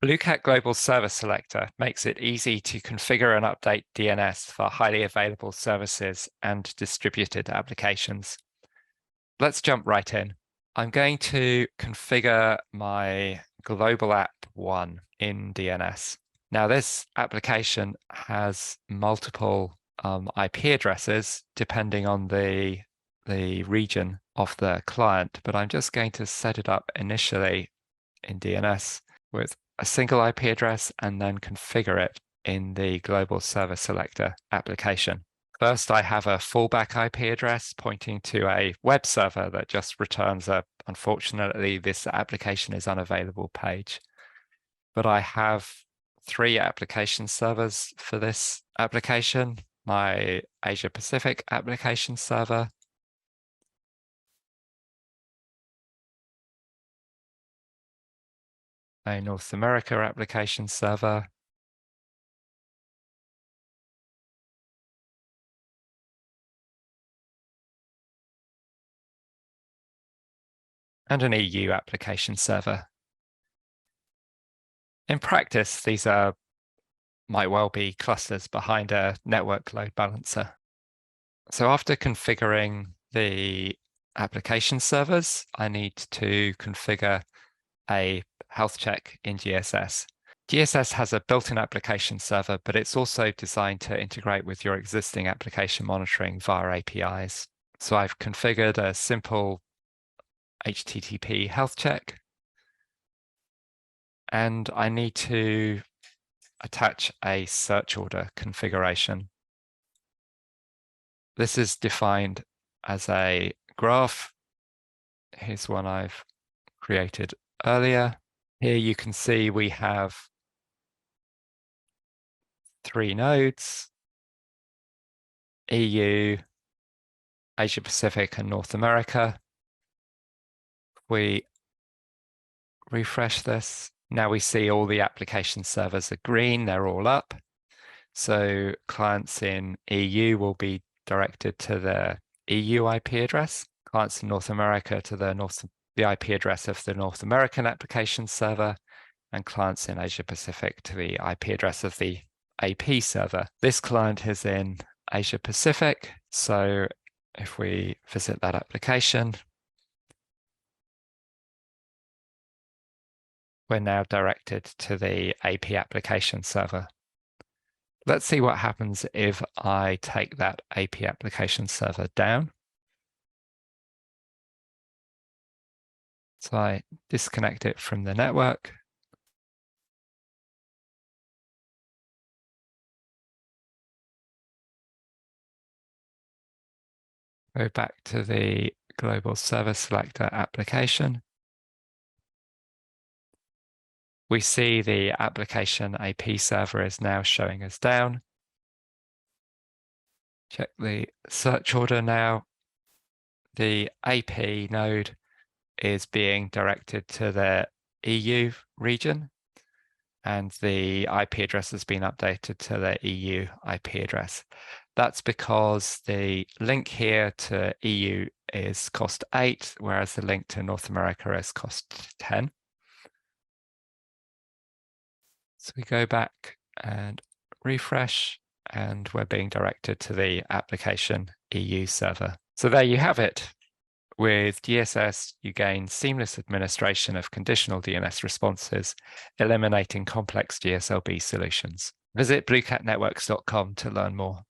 BlueCat Global Service Selector makes it easy to configure and update DNS for highly available services and distributed applications. Let's jump right in. I'm going to configure my global app 1 in DNS. Now, this application has multiple IP addresses depending on the region of the client, but I'm just going to set it up initially in DNS with a single IP address and then configure it in the Global Service Selector application. First, I have a fallback IP address pointing to a web server that just returns a, unfortunately, this application is unavailable page. But I have 3 application servers for this application: my Asia Pacific application server, a North America application server, and an EU application server. In practice, these might well be clusters behind a network load balancer. So after configuring the application servers, I need to configure a health check in GSS. GSS has a built-in application server, but it's also designed to integrate with your existing application monitoring via APIs. So I've configured a simple HTTP health check, and I need to attach a search order configuration. This is defined as a graph. Here's one I've created earlier. Here you can see we have 3 nodes: EU, Asia Pacific, and North America. We refresh this. Now we see all the application servers are green, they're all up. So clients in EU will be directed to the EU IP address, clients in North America to the IP address of the North American application server, and clients in Asia Pacific to the IP address of the AP server. This client is in Asia Pacific, so if we visit that application, we're now directed to the AP application server. Let's see what happens if I take that AP application server down. So I disconnect it from the network. Go back to the Global Service Selector application. We see the application AP server is now showing us down. Check the search order now. The AP node is being directed to the EU region, and the IP address has been updated to the EU IP address. That's because the link here to EU is cost 8, whereas the link to North America is cost 10. So we go back and refresh, and we're being directed to the application EU server. So there you have it. With GSS, you gain seamless administration of conditional DNS responses, eliminating complex GSLB solutions. Visit BlueCatNetworks.com to learn more.